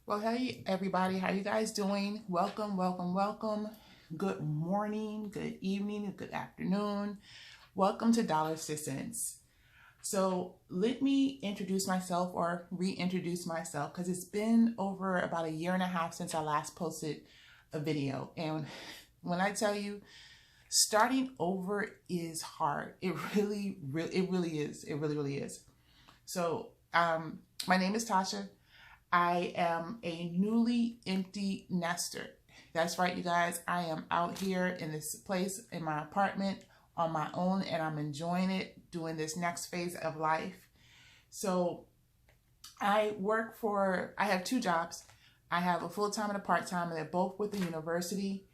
Well, hey everybody, how you guys doing? Welcome, welcome, welcome. Good morning, good evening, good afternoon. Welcome to Dollar Assistance. So let me introduce myself or reintroduce myself because it's been over about a year and a half since I last posted a video. And when I tell you, starting over is hard. It really is. It really is. So my name is Tasha. I am a newly empty nester. That's right, you guys. I am out here in this place in my apartment on my own, and I'm enjoying it, doing this next phase of life. So I have two jobs. I have a full-time and a part-time, and they're both with the university.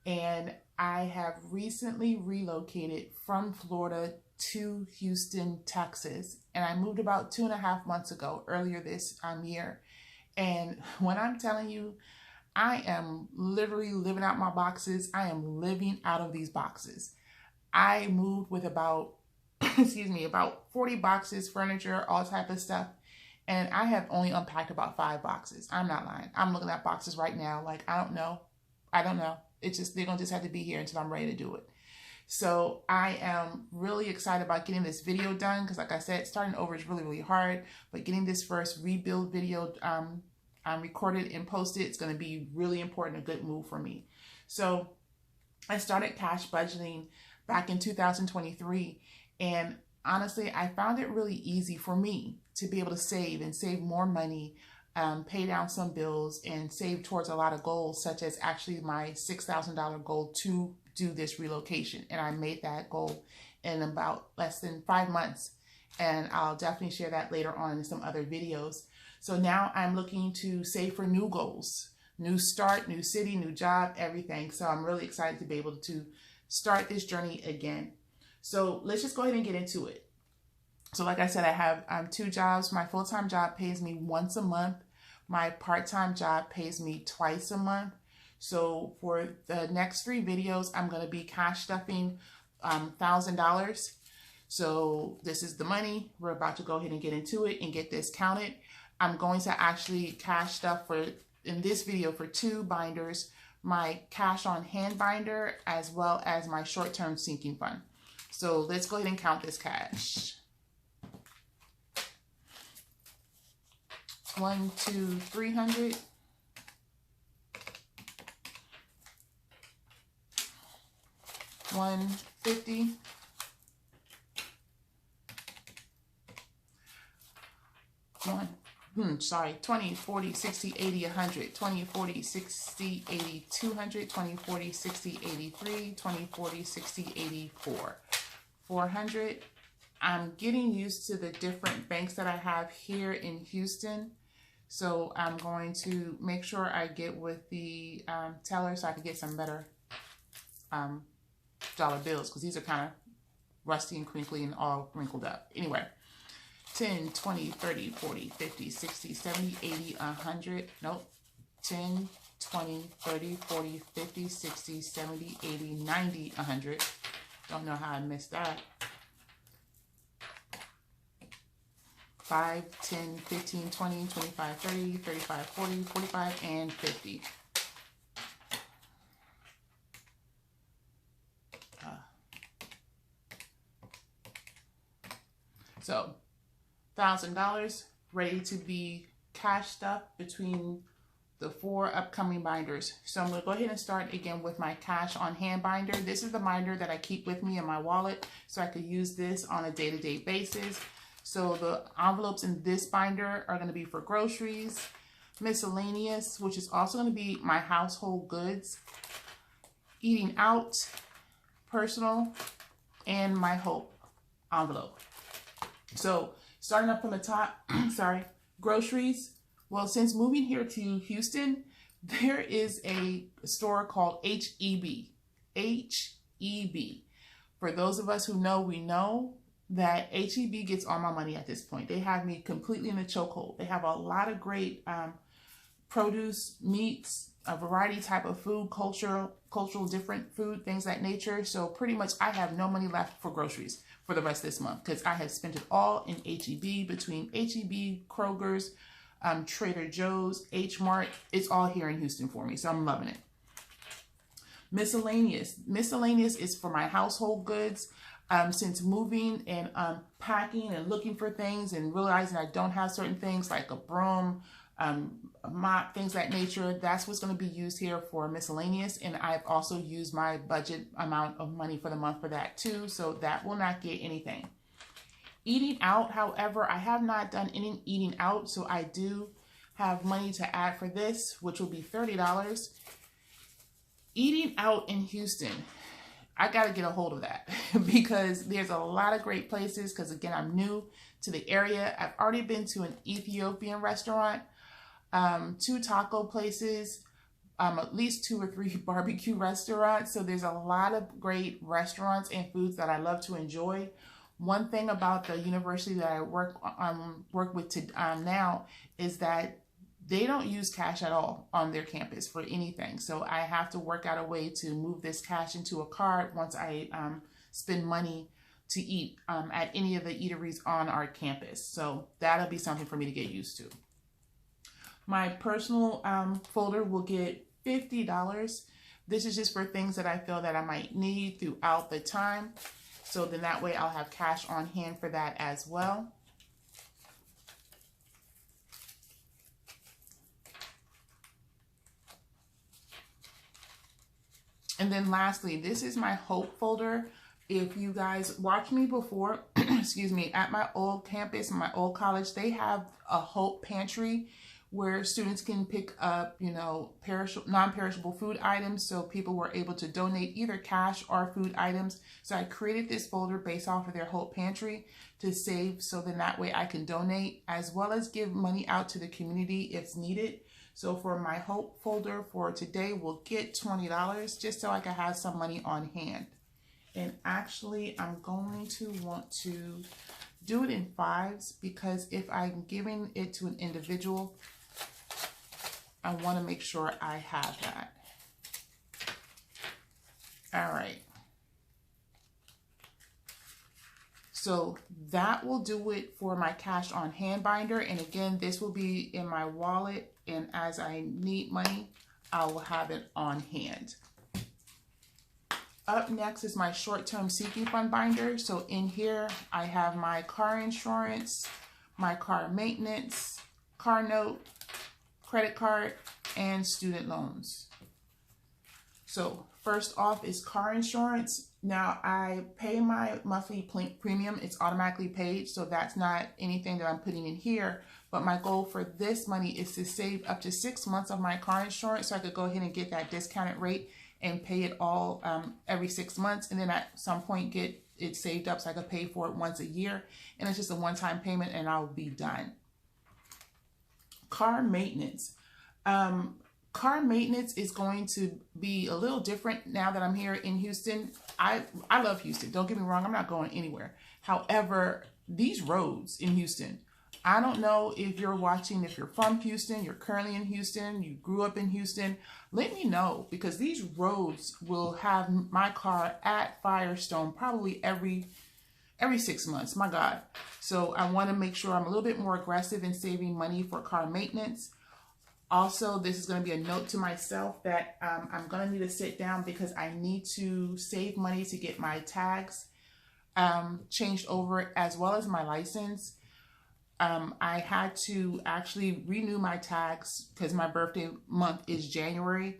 And I have recently relocated from Florida to Houston, Texas. And I moved about 2.5 months ago, earlier this year. And when I'm telling you, I am literally living out my boxes. I am living out of these boxes. I moved with about, about 40 boxes, furniture, all type of stuff. And I have only unpacked about 5 boxes. I'm not lying. I'm looking at boxes right now. Like, I don't know. It's just, they're going to just have to be here until I'm ready to do it. So I am really excited about getting this video done because, like I said, starting over is really hard. But getting this first rebuild video recorded and posted, it's going to be really important, a good move for me. So I started cash budgeting back in 2023. And honestly, I found it really easy for me to be able to save more money, pay down some bills, and save towards a lot of goals, such as actually my $6,000 goal to do this relocation. And I made that goal in about less than 5 months. And I'll definitely share that later on in some other videos. So now I'm looking to save for new goals, new start, new city, new job, everything. So I'm really excited to be able to start this journey again. So let's just go ahead and get into it. So like I said, I have 2 jobs. My full-time job pays me once a month. My part-time job pays me twice a month. So for the next 3 videos, I'm going to be cash stuffing $1,000. So this is the money. We're about to go ahead and get into it and get this counted. I'm going to actually cash stuff in this video for 2 binders, my cash on hand binder, as well as my short-term sinking fund. So let's go ahead and count this cash. 1, 2, 300. 150. 20, 40, 60, 80, 100, 20, 40, 60, 80, 200, 20, 40, 60, 83, 20, 40, 60, 84, 400. I'm getting used to the different banks that I have here in Houston. So I'm going to make sure I get with the teller so I can get some better dollar bills, because these are kind of rusty and crinkly and all wrinkled up. Anyway, 10, 20, 30, 40, 50, 60, 70, 80, 100. Nope. 10, 20, 30, 40, 50, 60, 70, 80, 90, 100. Don't know how I missed that. 5, 10, 15, 20, 25, 30, 35, 40, 45, and 50. So $1,000 ready to be cash stuffed between the 4 upcoming binders. So I'm going to go ahead and start again with my cash on hand binder. This is the binder that I keep with me in my wallet, so I could use this on a day-to-day basis. So the envelopes in this binder are going to be for groceries, miscellaneous, which is also going to be my household goods, eating out, personal, and my hope envelope. So starting up from the top, groceries. Well, since moving here to Houston, there is a store called HEB. HEB. For those of us who know, we know that HEB gets all my money at this point. They have me completely in the chokehold. They have a lot of great produce, meats, a variety type of food, cultural different food, things that nature. So pretty much I have no money left for groceries for the rest of this month because I have spent it all in HEB, between HEB, Kroger's, Trader Joe's, H Mart. It's all here in Houston for me, so I'm loving it. Miscellaneous. Miscellaneous is for my household goods. Since moving and packing and looking for things and realizing I don't have certain things like a broom, a mop, things of that nature, that's what's going to be used here for miscellaneous. And I've also used my budget amount of money for the month for that too, so that will not get anything. Eating out, however, I have not done any eating out, so I do have money to add for this, which will be $30. Eating out in Houston, I got to get a hold of that because there's a lot of great places, because again, I'm new to the area. I've already been to an Ethiopian restaurant, 2 taco places, at least 2 or 3 barbecue restaurants. So there's a lot of great restaurants and foods that I love to enjoy. One thing about the university that I work with now is that they don't use cash at all on their campus for anything. So I have to work out a way to move this cash into a card once I spend money to eat at any of the eateries on our campus. So that'll be something for me to get used to. My personal folder will get $50. This is just for things that I feel that I might need throughout the time. So then that way I'll have cash on hand for that as well. And then lastly, this is my hope folder. If you guys watched me before, excuse me, at my old campus, my old college, they have a hope pantry where students can pick up, you know, non-perishable food items. So people were able to donate either cash or food items. So I created this folder based off of their hope pantry to save. So then that way I can donate as well as give money out to the community if needed. So for my hope folder for today, we'll get $20 just so I can have some money on hand. And actually, I'm going to want to do it in 5s because if I'm giving it to an individual, I want to make sure I have that. All right. So that will do it for my cash on hand binder. And again, this will be in my wallet. And as I need money, I will have it on hand. Up next is my short-term sinking fund binder. So in here, I have my car insurance, my car maintenance, car note, credit card, and student loans. So first off is car insurance. Now I pay my monthly premium. It's automatically paid, so that's not anything that I'm putting in here. But my goal for this money is to save up to 6 months of my car insurance so I could go ahead and get that discounted rate and pay it all every 6 months. And then at some point get it saved up so I could pay for it once a year. And it's just a one-time payment and I'll be done. Car maintenance. Car maintenance is going to be a little different now that I'm here in Houston. I love Houston. Don't get me wrong. I'm not going anywhere. However, these roads in Houston, I don't know if you're watching, if you're from Houston, you're currently in Houston, you grew up in Houston, let me know because these roads will have my car at Firestone probably every 6 months. My God. So I want to make sure I'm a little bit more aggressive in saving money for car maintenance. Also, this is going to be a note to myself that I'm going to need to sit down because I need to save money to get my tags changed over as well as my license. I had to actually renew my tags because my birthday month is January.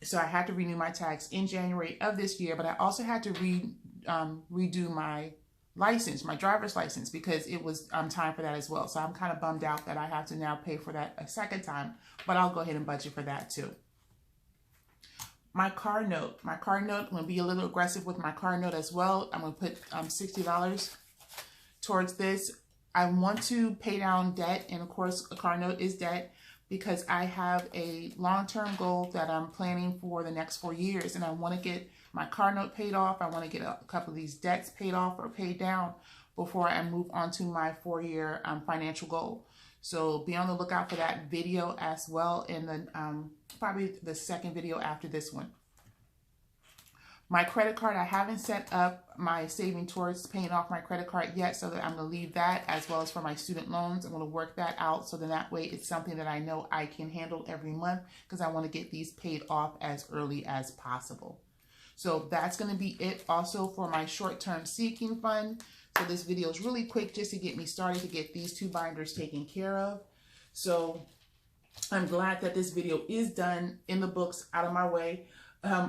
So I had to renew my tags in January of this year, but I also had to redo my license, my driver's license, because it was time for that as well. So I'm kind of bummed out that I have to now pay for that a second time, but I'll go ahead and budget for that too. My car note, I'm going to be a little aggressive with my car note as well. I'm going to put $60 towards this. I want to pay down debt, and of course a car note is debt because I have a long-term goal that I'm planning for the next 4 years, and I want to get my car note paid off. I want to get a couple of these debts paid off or paid down before I move on to my 4-year financial goal. So be on the lookout for that video as well in the probably the second video after this one. My credit card, I haven't set up my saving towards paying off my credit card yet, so that I'm going to leave that, as well as for my student loans. I'm going to work that out so that way it's something that I know I can handle every month, because I want to get these paid off as early as possible. So that's going to be it also for my short-term seeking fund. So this video is really quick just to get me started to get these 2 binders taken care of. So I'm glad that this video is done, in the books, out of my way.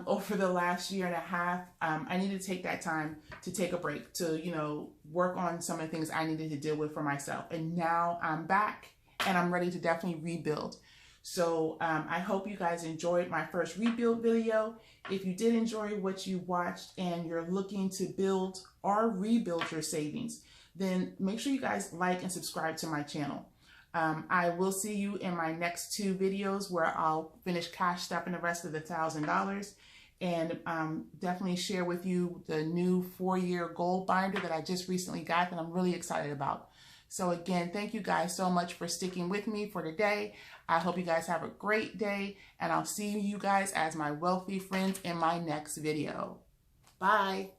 Over the last year and a half, I needed to take that time to take a break, to, you know, work on some of the things I needed to deal with for myself. And now I'm back and I'm ready to definitely rebuild. So I hope you guys enjoyed my first rebuild video. If you did enjoy what you watched and you're looking to build or rebuild your savings, then make sure you guys like and subscribe to my channel. I will see you in my next 2 videos where I'll finish cash stepping the rest of the $1,000, and definitely share with you the new 4-year gold binder that I just recently got that I'm really excited about. So again, thank you guys so much for sticking with me for today. I hope you guys have a great day, and I'll see you guys as my wealthy friends in my next video. Bye.